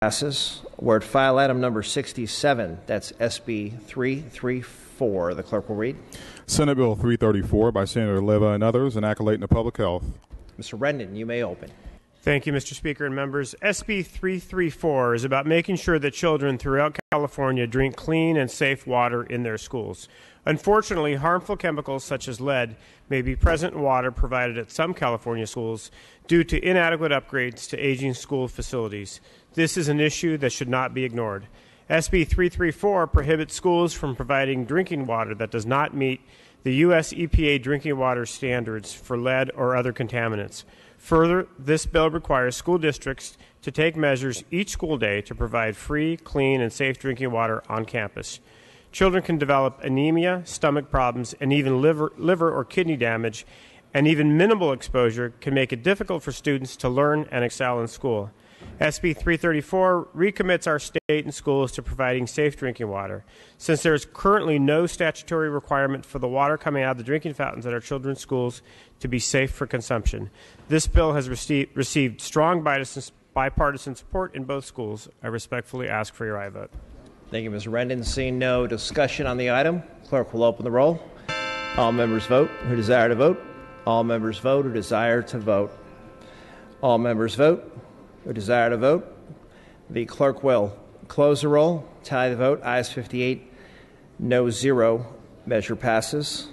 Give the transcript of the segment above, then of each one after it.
Passes. We're at file item number 67. That's SB 334. The clerk will read. Senate Bill 334 by Senator Leva and others, an accolade to public health. Mr. Rendon, you may open. Thank you, Mr. Speaker and members. SB 334 is about making sure that children throughout California drink clean and safe water in their schools. Unfortunately, harmful chemicals such as lead may be present in water provided at some California schools due to inadequate upgrades to aging school facilities. This is an issue that should not be ignored. SB 334 prohibits schools from providing drinking water that does not meet the U.S. EPA drinking water standards for lead or other contaminants. Further, this bill requires school districts to take measures each school day to provide free, clean, and safe drinking water on campus. Children can develop anemia, stomach problems, and even liver or kidney damage, and even minimal exposure can make it difficult for students to learn and excel in school. SB 334 recommits our state and schools to providing safe drinking water. Since there is currently no statutory requirement for the water coming out of the drinking fountains at our children's schools to be safe for consumption, this bill has received strong bipartisan support in both schools. I respectfully ask for your aye vote. Thank you, Mr. Rendon. Seeing no discussion on the item, clerk will open the roll. All members vote who desire to vote. All members vote who desire to vote. All members vote who desire to vote. The clerk will close the roll, tally the vote. Ayes 58, no 0. Measure passes.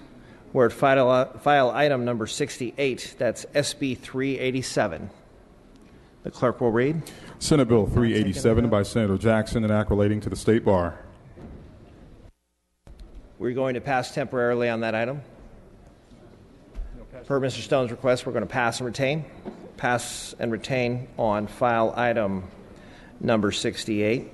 We're at file item number 68. That's SB 387. The clerk will read. Senate Bill 387 by Senator Jackson, an act relating to the State Bar. We're going to pass temporarily on that item. Per Mr. Stone's request, we're going to pass and retain. Pass and retain on file item number 68.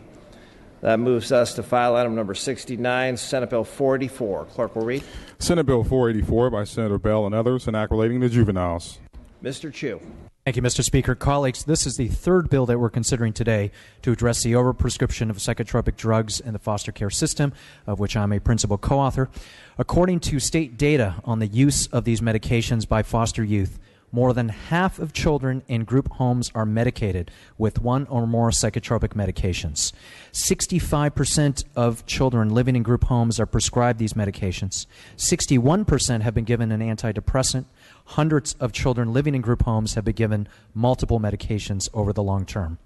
That moves us to file item number 69, Senate Bill 484. Clerk will read. Senate Bill 484 by Senator Bell and others, an act relating to juveniles. Mr. Chu. Thank you, Mr. Speaker. Colleagues, this is the third bill that we're considering today to address the overprescription of psychotropic drugs in the foster care system, of which I'm a principal co-author. According to state data on the use of these medications by foster youth, more than half of children in group homes are medicated with one or more psychotropic medications. 65% of children living in group homes are prescribed these medications. 61% have been given an antidepressant. Hundreds of children living in group homes have been given multiple medications over the long term.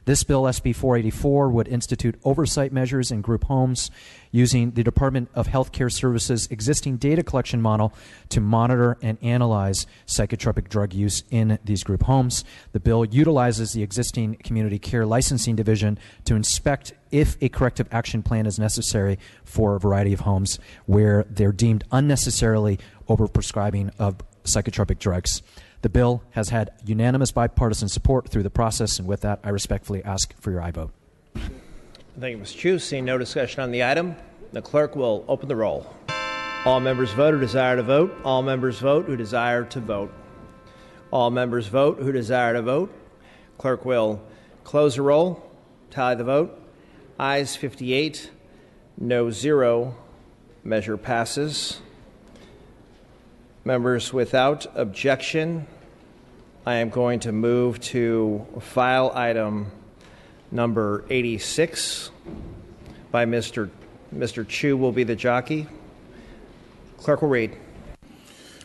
This bill, SB 484, would institute oversight measures in group homes using the Department of Health Care Services' existing data collection model to monitor and analyze psychotropic drug use in these group homes. The bill utilizes the existing Community Care Licensing Division to inspect if a corrective action plan is necessary for a variety of homes where they're deemed unnecessarily overprescribing of psychotropic drugs. The bill has had unanimous bipartisan support through the process, and with that, I respectfully ask for your aye vote. Thank you, Mr. Chu. Seeing no discussion on the item, the clerk will open the roll. All members vote who desire to vote. All members vote who desire to vote. All members vote who desire to vote. Clerk will close the roll, tally the vote. Ayes 58, no 0. Measure passes. Members, without objection, I am going to move to file item number 86 by Mr. Chu will be the jockey. Clerk will read.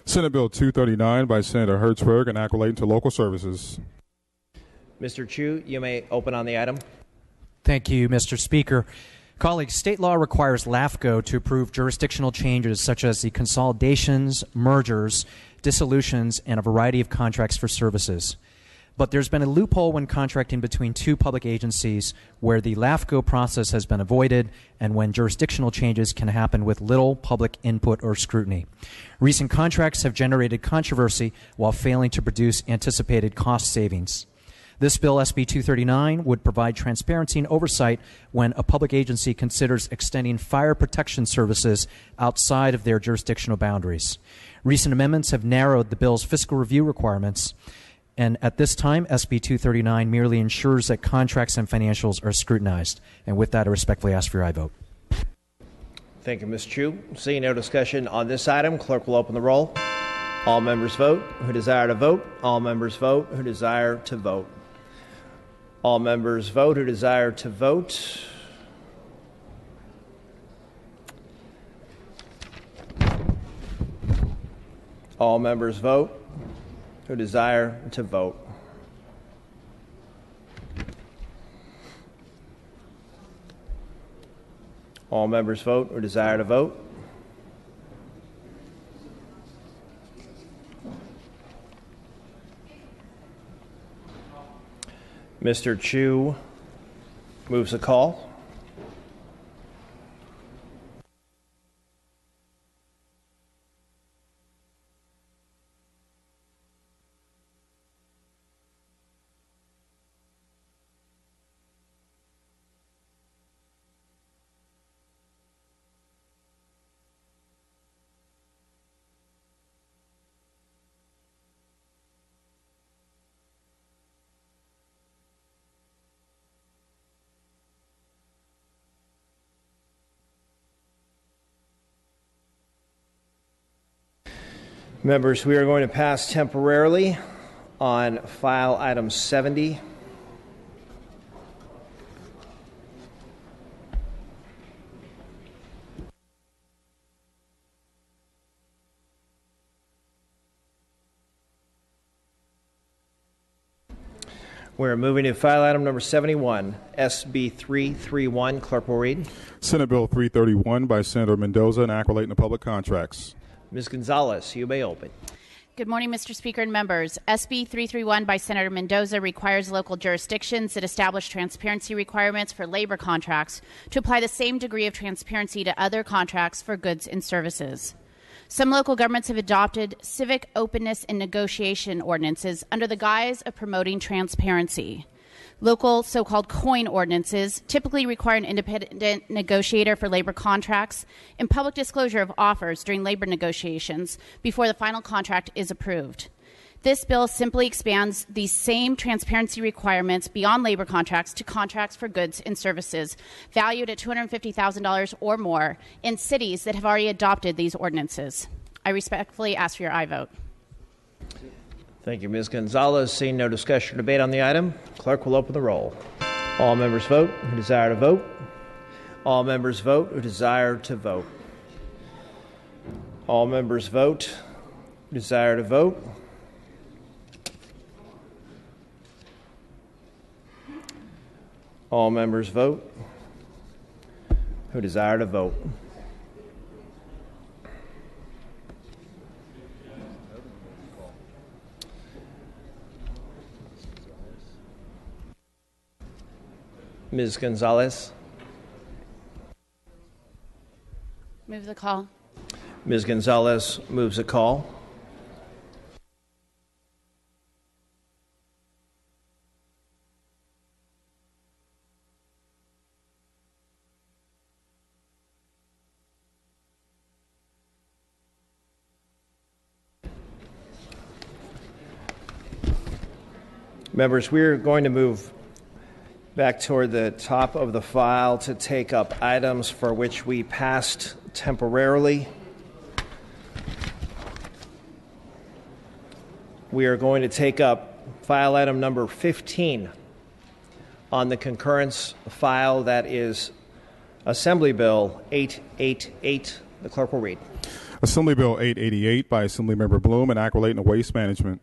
Senate Bill 239 by Senator Hertzberg, an act relating to local services. Mr. Chu, you may open on the item. Thank you, Mr. Speaker. Colleagues, state law requires LAFCO to approve jurisdictional changes such as the consolidations, mergers, dissolutions, and a variety of contracts for services. But there's been a loophole when contracting between two public agencies where the LAFCO process has been avoided and when jurisdictional changes can happen with little public input or scrutiny. Recent contracts have generated controversy while failing to produce anticipated cost savings. This bill, SB 239, would provide transparency and oversight when a public agency considers extending fire protection services outside of their jurisdictional boundaries. Recent amendments have narrowed the bill's fiscal review requirements, and at this time, SB 239 merely ensures that contracts and financials are scrutinized. And with that, I respectfully ask for your aye vote. Thank you, Ms. Chu. Seeing no discussion on this item, clerk will open the roll. All members vote who desire to vote. All members vote who desire to vote. All members vote who desire to vote. All members vote who desire to vote. All members vote who desire to vote. Mr. Chu moves a call. Members, we are going to pass temporarily on file item 70. We're moving to file item number 71, SB 331. Clerk will read. Senate Bill 331 by Senator Mendoza and Accolade relating to public contracts. Ms. Gonzalez, you may open. Good morning, Mr. Speaker and members. SB 331 by Senator Mendoza requires local jurisdictions that establish transparency requirements for labor contracts to apply the same degree of transparency to other contracts for goods and services. Some local governments have adopted civic openness and negotiation ordinances under the guise of promoting transparency. Local so-called COIN ordinances typically require an independent negotiator for labor contracts and public disclosure of offers during labor negotiations before the final contract is approved. This bill simply expands these same transparency requirements beyond labor contracts to contracts for goods and services valued at $250,000 or more in cities that have already adopted these ordinances. I respectfully ask for your aye vote. Thank you, Ms. Gonzalez. Seeing no discussion or debate on the item, clerk will open the roll. All members vote who desire to vote. All members vote who desire to vote. All members vote who desire to vote. All members vote who desire to vote. Ms. Gonzalez. Move the call. Ms. Gonzalez moves a call. Members, we're going to move back toward the top of the file to take up items for which we passed temporarily. We are going to take up file item number 15 on the concurrence file, that is Assembly Bill 888. The clerk will read. Assembly Bill 888 by Assemblymember Bloom and Accolade relating to waste management.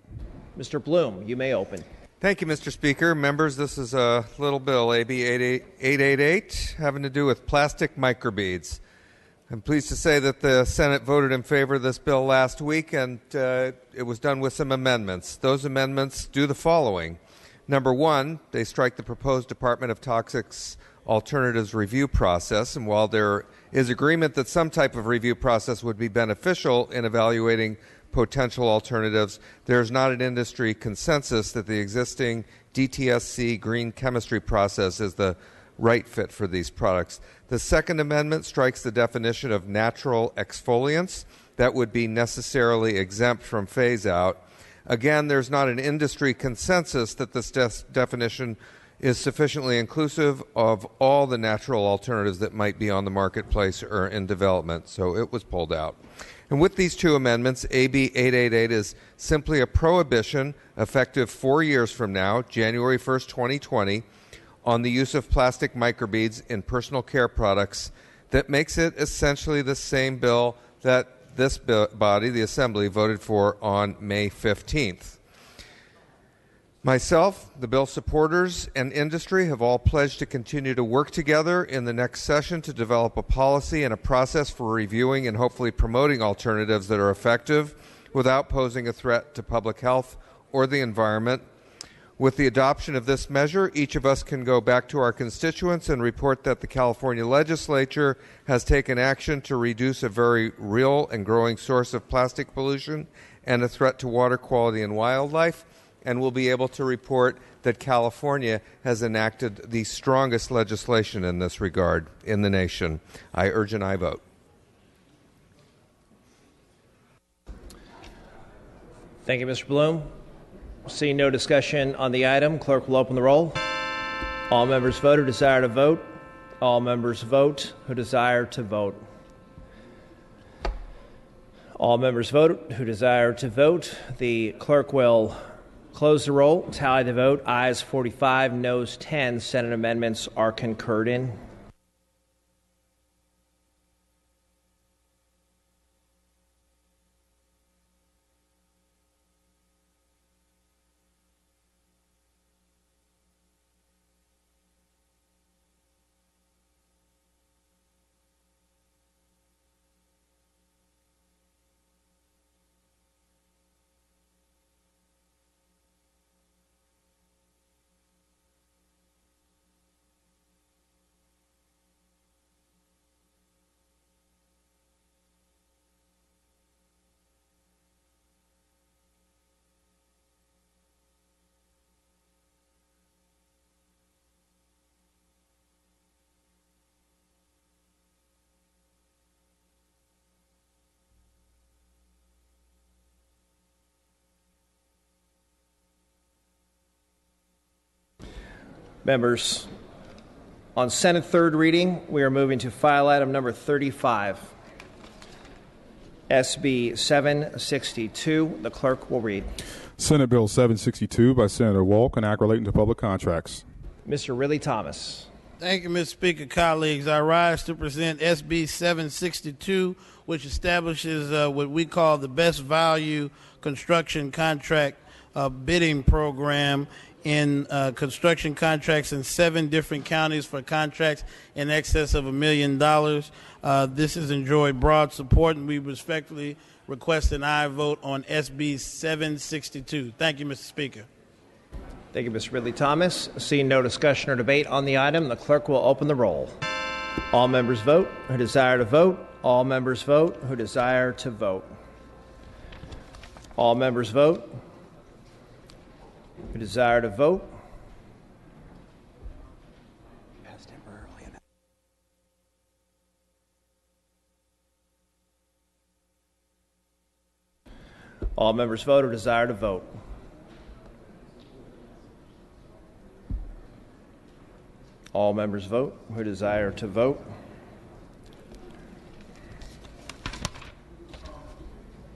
Mr. Bloom, you may open. Thank you, Mr. Speaker. Members, this is a little bill, AB 888, having to do with plastic microbeads. I'm pleased to say that the Senate voted in favor of this bill last week, and it was done with some amendments. Those amendments do the following. Number one, they strike the proposed Department of Toxics Alternatives review process, and while there is agreement that some type of review process would be beneficial in evaluating potential alternatives, there is not an industry consensus that the existing DTSC green chemistry process is the right fit for these products. The Second Amendment strikes the definition of natural exfoliants that would be necessarily exempt from phase-out. Again, there's not an industry consensus that this definition is sufficiently inclusive of all the natural alternatives that might be on the marketplace or in development, so it was pulled out. And with these two amendments, AB 888 is simply a prohibition effective 4 years from now, January 1st, 2020, on the use of plastic microbeads in personal care products that makes it essentially the same bill that this body, the Assembly, voted for on May 15th. Myself, the bill supporters, and industry have all pledged to continue to work together in the next session to develop a policy and a process for reviewing and hopefully promoting alternatives that are effective without posing a threat to public health or the environment. With the adoption of this measure, each of us can go back to our constituents and report that the California legislature has taken action to reduce a very real and growing source of plastic pollution and a threat to water quality and wildlife, and we'll be able to report that California has enacted the strongest legislation in this regard in the nation. I urge an aye vote. Thank you, Mr. Bloom. Seeing no discussion on the item, clerk will open the roll. All members vote who desire to vote. All members vote who desire to vote. All members vote who desire to vote. The clerk will close the roll, tally the vote. Ayes 45, noes 10. Senate amendments are concurred in. Members, on Senate third reading, we are moving to file item number 35, SB 762. The clerk will read. Senate Bill 762 by Senator Walk, an act relating to public contracts. Mr. Ridley Thomas. Thank you, Mr. Speaker. Colleagues, I rise to present SB 762, which establishes what we call the best value construction contract bidding program in construction contracts in 7 different counties for contracts in excess of $1 million. This has enjoyed broad support, and we respectfully request an aye vote on SB 762. Thank you, Mr. Speaker. Thank you, Mr. Ridley Thomas. Seeing no discussion or debate on the item, the clerk will open the roll. All members vote who desire to vote. All members vote who desire to vote. All members vote who desire to vote. All members vote who desire to vote. All members vote who desire to vote.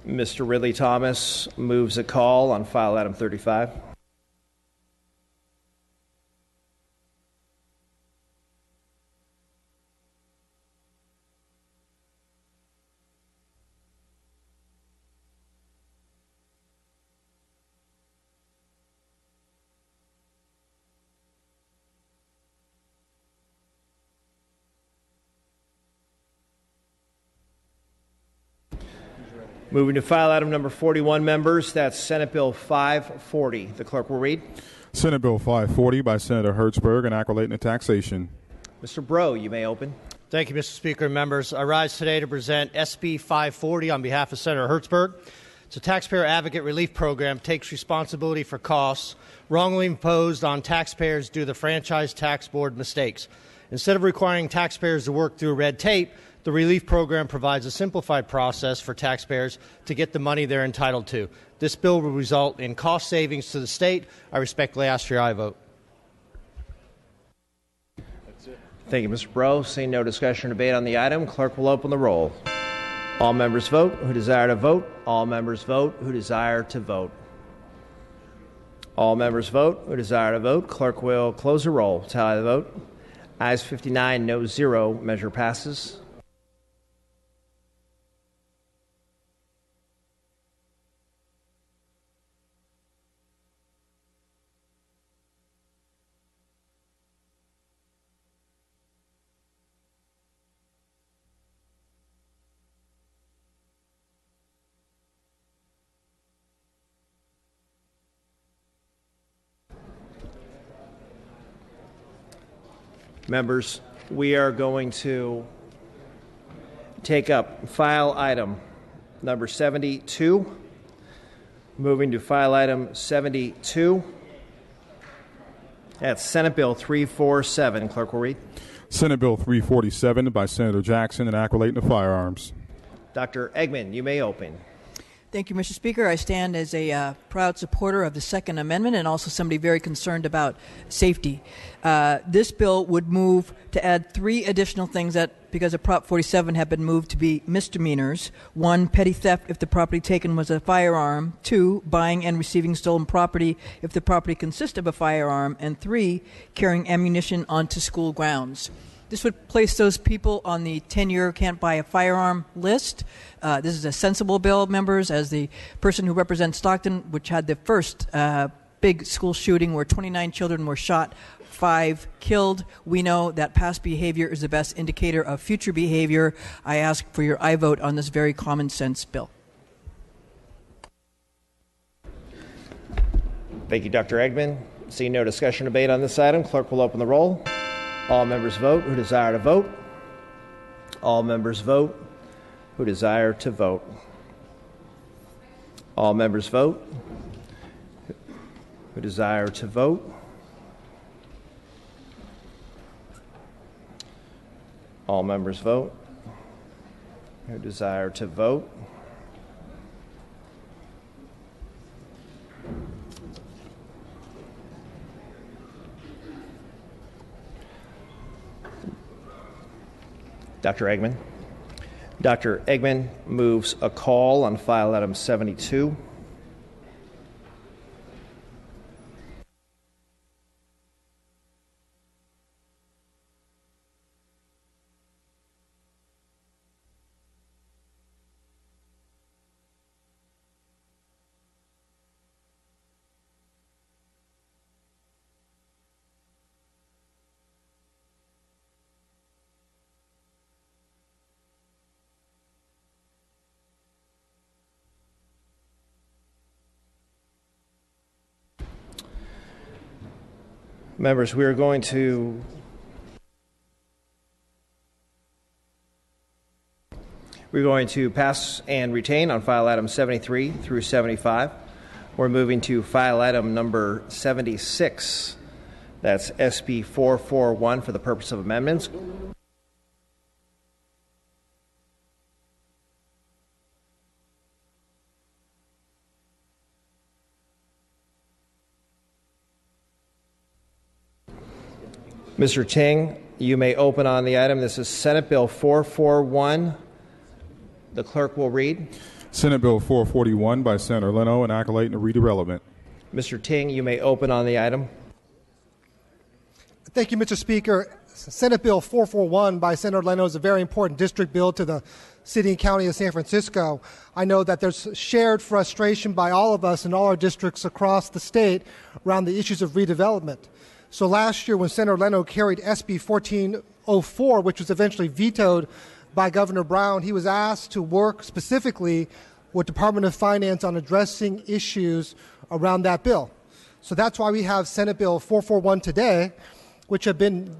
Mr. Ridley Thomas moves a call on file item 35. Moving to file item number 41, members. That's Senate Bill 540. The clerk will read. Senate Bill 540 by Senator Hertzberg, an act relating to taxation. Mr. Bro, you may open. Thank you, Mr. Speaker and members. I rise today to present SB 540 on behalf of Senator Hertzberg. It's a taxpayer advocate relief program that takes responsibility for costs wrongly imposed on taxpayers due to the Franchise Tax Board mistakes. Instead of requiring taxpayers to work through red tape, the relief program provides a simplified process for taxpayers to get the money they're entitled to. This bill will result in cost savings to the state. I respectfully ask for your aye vote. Thank you, Mr. Bro. Seeing no discussion or debate on the item, clerk will open the roll. All members vote who desire to vote. All members vote who desire to vote. All members vote who desire to vote. Clerk will close the roll. Tally the vote. Ayes 59, no 0. Measure passes. Members, we are going to take up file item number 72. Moving to file item 72. That's Senate Bill 347. Clerk will read. Senate Bill 347 by Senator Jackson, enaculating the firearms. Dr. Eggman, you may open. Thank you, Mr. Speaker. I stand as a proud supporter of the Second Amendment and also somebody very concerned about safety. This bill would move to add 3 additional things that, because of Prop 47, have been moved to be misdemeanors. 1, petty theft if the property taken was a firearm. 2, buying and receiving stolen property if the property consists of a firearm. And 3, carrying ammunition onto school grounds. This would place those people on the 10-year can't buy a firearm list. This is a sensible bill, members, as the person who represents Stockton, which had the first big school shooting where 29 children were shot, 5 killed. We know that past behavior is the best indicator of future behavior. I ask for your aye vote on this very common sense bill. Thank you, Dr. Eggman. Seeing no discussion or debate on this item, clerk will open the roll. All members vote who desire to vote. All members vote who desire to vote. All members vote who desire to vote. All members vote who desire to vote. Dr. Eggman. Dr. Eggman moves a call on file item 72. Members, we are going to pass and retain on file item 73 through 75. We're moving to file item number 76. That's SB 441 for the purpose of amendments. Mr. Ting, you may open on the item. This is Senate Bill 441. The clerk will read. Senate Bill 441 by Senator Leno, enaculating the redevelopment. Mr. Ting, you may open on the item. Thank you, Mr. Speaker. Senate Bill 441 by Senator Leno is a very important district bill to the city and county of San Francisco. I know that there's shared frustration by all of us in all our districts across the state around the issues of redevelopment. So last year when Senator Leno carried SB 1404, which was eventually vetoed by Governor Brown, he was asked to work specifically with Department of Finance on addressing issues around that bill. So that's why we have Senate Bill 441 today, which have been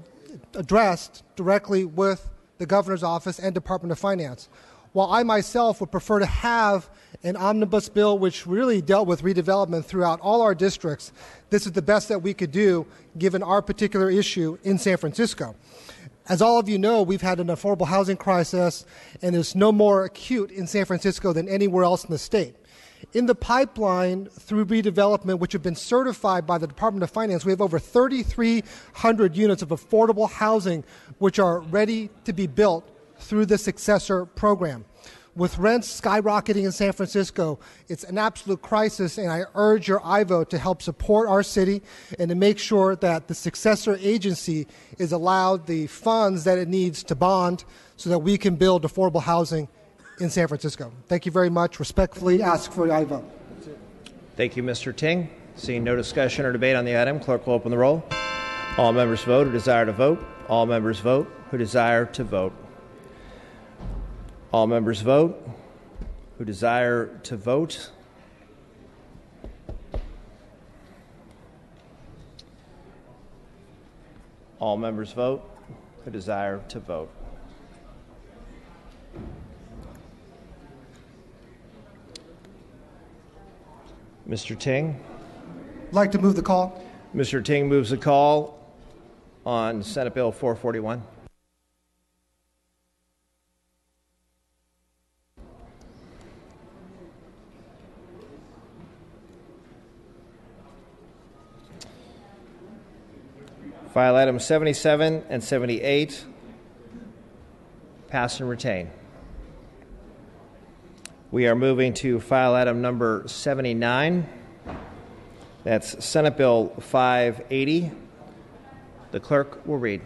addressed directly with the Governor's Office and Department of Finance. While I myself would prefer to have an omnibus bill which really dealt with redevelopment throughout all our districts, this is the best that we could do given our particular issue in San Francisco. As all of you know, we've had an affordable housing crisis, and it's no more acute in San Francisco than anywhere else in the state. In the pipeline through redevelopment, which have been certified by the Department of Finance, we have over 3,300 units of affordable housing which are ready to be built through the successor program. With rents skyrocketing in San Francisco, it's an absolute crisis, and I urge your aye vote to help support our city and to make sure that the successor agency is allowed the funds that it needs to bond so that we can build affordable housing in San Francisco. Thank you very much. Respectfully ask for your aye vote. Thank you, Mr. Ting. Seeing no discussion or debate on the item, clerk will open the roll. All members vote who desire to vote. All members vote who desire to vote. All members vote who desire to vote. All members vote who desire to vote. Mr. Ting? I'd like to move the call. Mr. Ting moves the call on Senate Bill 441. File items 77 and 78, pass and retain. We are moving to file item number 79. That's Senate Bill 580. The clerk will read.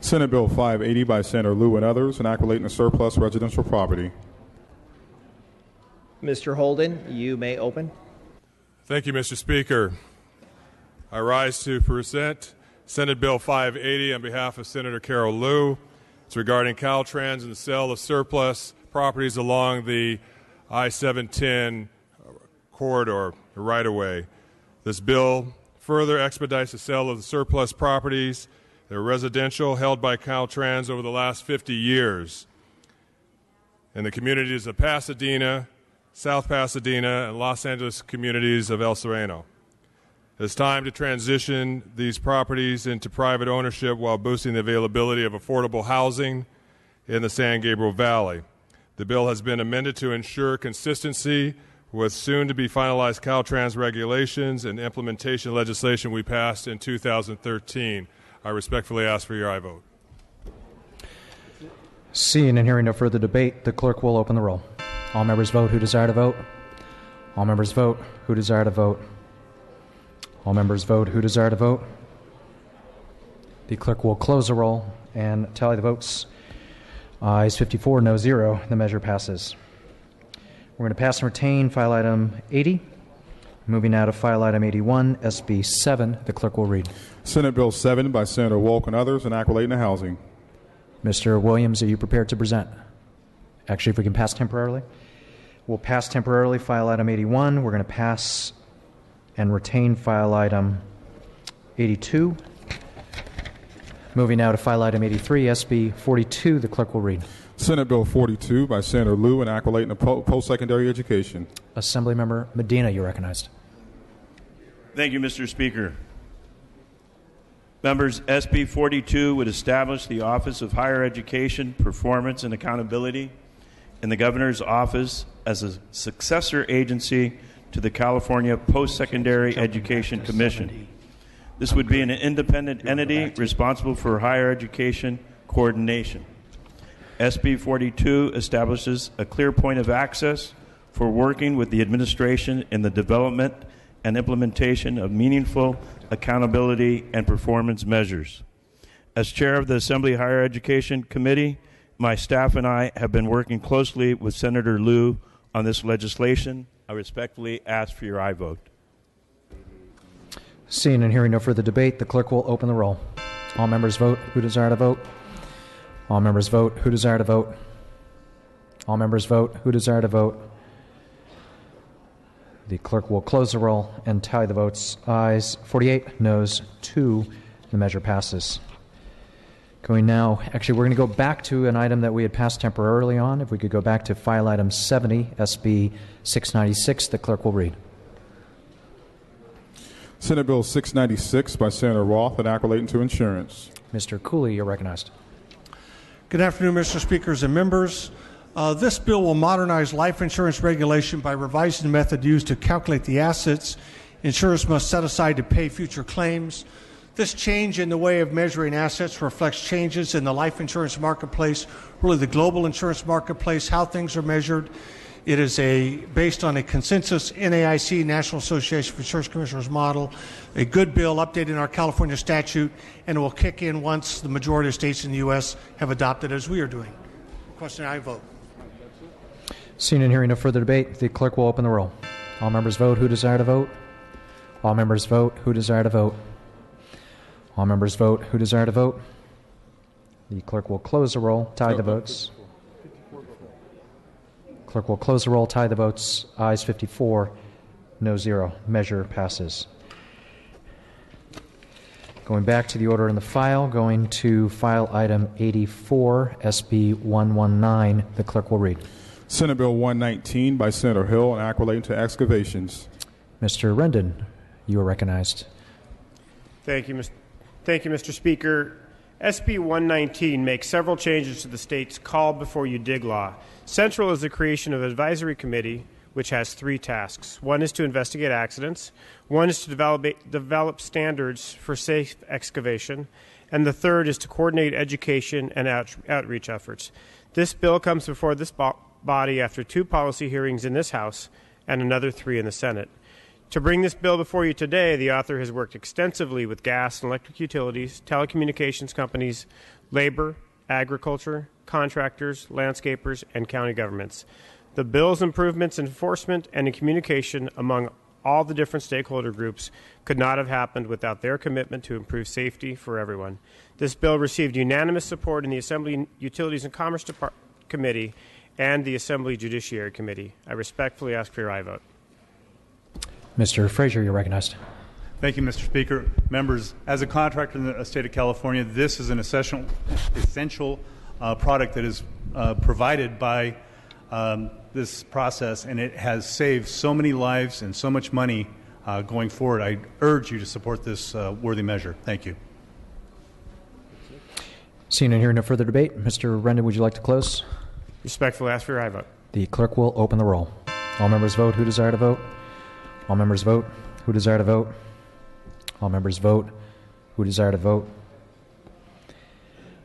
Senate Bill 580 by Senator Liu and others, enacting a surplus residential property. Mr. Holden, you may open. Thank you, Mr. Speaker. I rise to present Senate Bill 580 on behalf of Senator Carol Liu. It's regarding Caltrans and the sale of surplus properties along the I-710 corridor, right-of-way. This bill further expedites the sale of the surplus properties that are residential held by Caltrans over the last 50 years in the communities of Pasadena, South Pasadena, and Los Angeles communities of El Sereno. It's time to transition these properties into private ownership while boosting the availability of affordable housing in the San Gabriel Valley. The bill has been amended to ensure consistency with soon-to-be finalized Caltrans regulations and implementation legislation we passed in 2013. I respectfully ask for your aye vote. Seeing and hearing no further debate, the clerk will open the roll. All members vote who desire to vote. All members vote who desire to vote. All members vote who desire to vote. The clerk will close the roll and tally the votes. Ayes 54, no 0. The measure passes. We're going to pass and retain file item 80. Moving now to file item 81, SB 7. The clerk will read. Senate Bill 7 by Senator Wolk and others, enacting the housing. Mr. Williams, are you prepared to present? Actually, if we can pass temporarily. We'll pass temporarily file item 81. We're going to pass and retain file item 82. Moving now to file item 83, SB 42. The clerk will read. Senate Bill 42 by Senator Liu, enacting the post-secondary education. Assemblymember Medina, you're recognized. Thank you, Mr. Speaker. Members, SB 42 would establish the Office of Higher Education, Performance, and Accountability in the Governor's Office as a successor agency to the California Post-Secondary Education Commission. This would be an independent entity responsible for higher education coordination. SB 42 establishes a clear point of access for working with the administration in the development and implementation of meaningful accountability and performance measures. As chair of the Assembly Higher Education Committee, my staff and I have been working closely with Senator Liu on this legislation. I respectfully ask for your aye vote. Seeing and hearing no further debate, the clerk will open the roll. All members vote who desire to vote. All members vote who desire to vote. All members vote who desire to vote. The clerk will close the roll and tally the votes. Ayes 48, noes 2. The measure passes. Going now, actually, we're going to go back to an item that we had passed temporarily on. If we could go back to file item 70, SB 696, the clerk will read. Senate Bill 696 by Senator Roth, enacting to insurance. Mr. Cooley, you're recognized. Good afternoon, Mr. Speakers and members. This bill will modernize life insurance regulation by revising the method used to calculate the assets insurers must set aside to pay future claims. This change in the way of measuring assets reflects changes in the life insurance marketplace, really the global insurance marketplace, how things are measured. It is based on a consensus NAIC, National Association of Insurance Commissioners model, a good bill updating our California statute, and it will kick in once the majority of states in the U.S. have adopted as we are doing. Question, I vote. Seeing and hearing no further debate, the clerk will open the roll. All members vote who desire to vote. All members vote who desire to vote. All members vote who desire to vote. The clerk will close the roll, tie the votes. Clerk will close the roll, tie the votes. Ayes 54, no 0. Measure passes. Going back to the order in the file, going to file item 84, SB 119, the clerk will read. Senate Bill 119 by Senator Hill and Act relating to excavations. Mr. Rendon, you are recognized. Thank you, Mr. Speaker. SB 119 makes several changes to the state's Call Before You Dig law. Central is the creation of an advisory committee, which has 3 tasks. One is to investigate accidents, one is to develop standards for safe excavation, and the third is to coordinate education and outreach efforts. This bill comes before this body after 2 policy hearings in this House and another 3 in the Senate. To bring this bill before you today, the author has worked extensively with gas and electric utilities, telecommunications companies, labor, agriculture, contractors, landscapers, and county governments. The bill's improvements in enforcement and in communication among all the different stakeholder groups could not have happened without their commitment to improve safety for everyone. This bill received unanimous support in the Assembly Utilities and Commerce Committee and the Assembly Judiciary Committee. I respectfully ask for your aye vote. Mr. Frazier, you're recognized. Thank you, Mr. Speaker. Members, as a contractor in the state of California, this is an essential product that is provided by this process, and it has saved so many lives and so much money going forward. I urge you to support this worthy measure. Thank you. Seeing and hearing no further debate, Mr. Rendon, would you like to close? Respectfully ask for your aye vote. The clerk will open the roll. All members vote who desire to vote. All members vote who desire to vote. All members vote who desire to vote.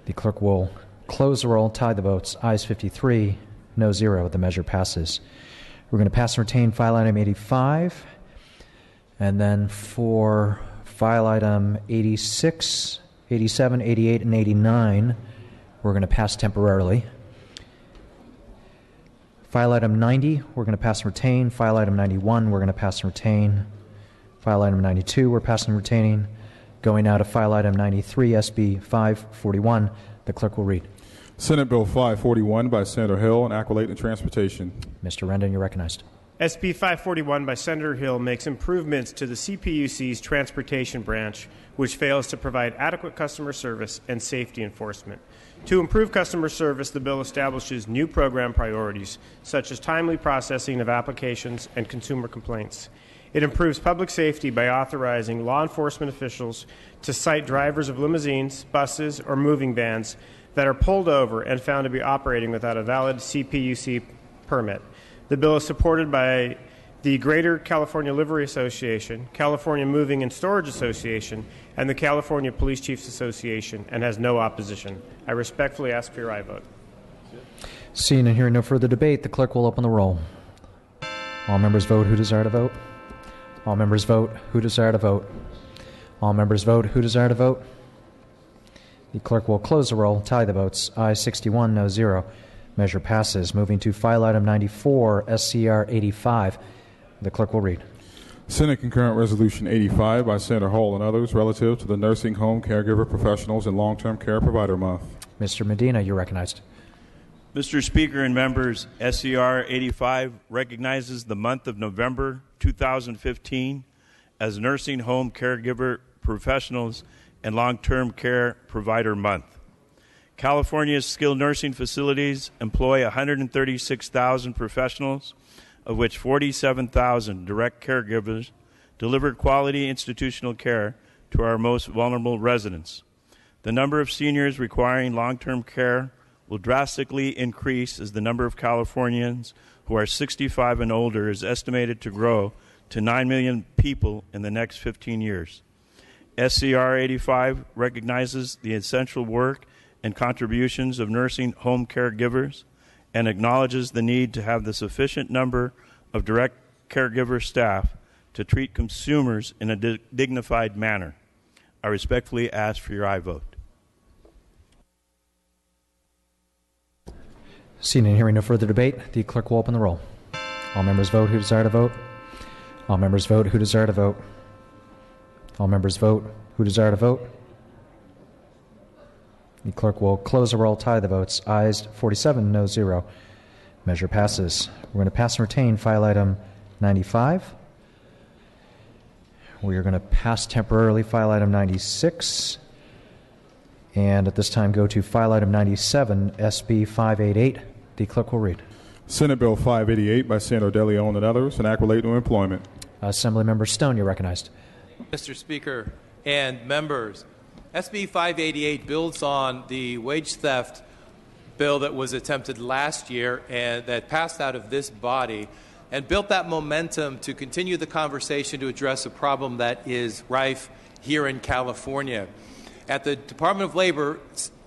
The clerk will close the roll, tie the votes. Ayes 53, no 0. The measure passes. We're going to pass and retain file item 85. And then for file item 86, 87, 88, and 89, we're going to pass temporarily. File item 90, we're going to pass and retain. File item 91, we're going to pass and retain. File item 92, we're passing and retaining. Going now to file item 93, SB 541, the clerk will read. Senate Bill 541 by Senator Hill and Act relating to transportation. Mr. Rendon, you're recognized. SB 541 by Senator Hill makes improvements to the CPUC's transportation branch, which fails to provide adequate customer service and safety enforcement. To improve customer service, the bill establishes new program priorities, such as timely processing of applications and consumer complaints. It improves public safety by authorizing law enforcement officials to cite drivers of limousines, buses, or moving vans that are pulled over and found to be operating without a valid CPUC permit. The bill is supported by the Greater California Livery Association, California Moving and Storage Association, and the California Police Chiefs Association, and has no opposition. I respectfully ask for your aye vote. Seeing and hearing no further debate, the clerk will open the roll. All members vote who desire to vote. All members vote who desire to vote. All members vote who desire to vote. The clerk will close the roll, tie the votes. Ayes 61, no 0. Measure passes. Moving to file item 94, SCR 85. The clerk will read. Senate Concurrent Resolution 85 by Senator Hall and others relative to the Nursing Home Caregiver Professionals and Long-Term Care Provider Month. Mr. Medina, you're recognized. Mr. Speaker and members, SCR 85 recognizes the month of November 2015 as Nursing Home Caregiver Professionals and Long-Term Care Provider Month. California's skilled nursing facilities employ 136,000 professionals, of which 47,000 direct caregivers deliver quality institutional care to our most vulnerable residents. The number of seniors requiring long-term care will drastically increase as the number of Californians who are 65 and older is estimated to grow to 9 million people in the next 15 years. SCR 85 recognizes the essential work and contributions of nursing home caregivers and acknowledges the need to have the sufficient number of direct caregiver staff to treat consumers in a dignified manner. I respectfully ask for your aye vote. Seeing and hearing no further debate, the clerk will open the roll. All members vote who desire to vote. All members vote who desire to vote. All members vote who desire to vote. The clerk will close the roll, tie the votes. Ayes 47, no 0. Measure passes. We're going to pass and retain file item 95. We are going to pass temporarily file item 96. And at this time go to file item 97, SB 588. The clerk will read. Senate Bill 588 by Senator De Leon and others, an act relating to employment. Assemblymember Stone, you're recognized. Mr. Speaker and members, SB 588 builds on the wage theft bill that was attempted last year and that passed out of this body and built that momentum to continue the conversation to address a problem that is rife here in California. At the Department of Labor,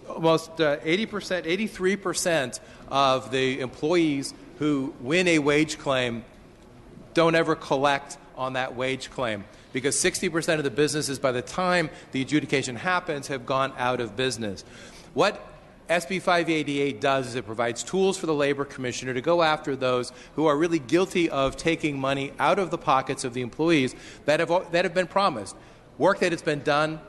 almost 83% of the employees who win a wage claim don't ever collect on that wage claim, because 60% of the businesses, by the time the adjudication happens, have gone out of business. What SB 588 does is it provides tools for the Labor Commissioner to go after those who are really guilty of taking money out of the pockets of the employees that have been promised, work that has been done,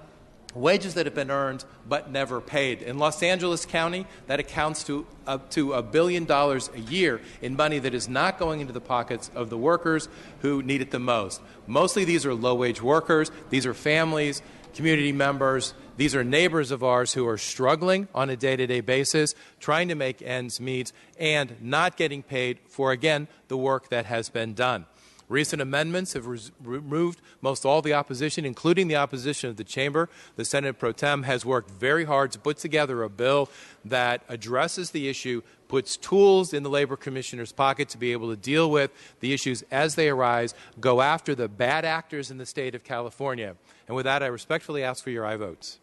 wages that have been earned but never paid. In Los Angeles County, that accounts to up to $1 billion a year in money that is not going into the pockets of the workers who need it the most. Mostly these are low-wage workers. These are families, community members. These are neighbors of ours who are struggling on a day-to-day basis, trying to make ends meet, and not getting paid for, again, the work that has been done. Recent amendments have removed most all the opposition, including the opposition of the chamber. The Senate Pro Tem has worked very hard to put together a bill that addresses the issue, puts tools in the Labor Commissioner's pocket to be able to deal with the issues as they arise, go after the bad actors in the state of California. And with that, I respectfully ask for your aye votes.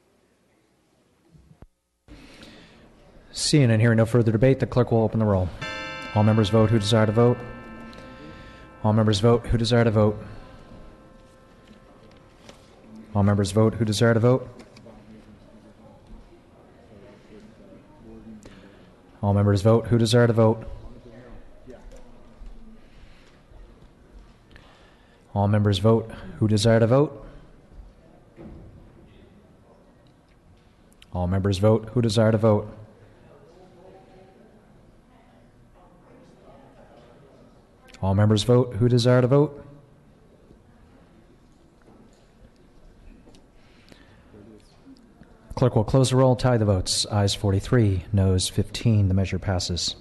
Seeing and hearing no further debate, the clerk will open the roll. All members vote who desire to vote. All members vote who desire to vote. All members vote who desire to vote. All members vote who desire to vote. All members vote who desire to vote. All members vote who desire to vote. All members vote who desire to vote. Clerk will close the roll, tie the votes. Ayes 43, noes 15. The measure passes.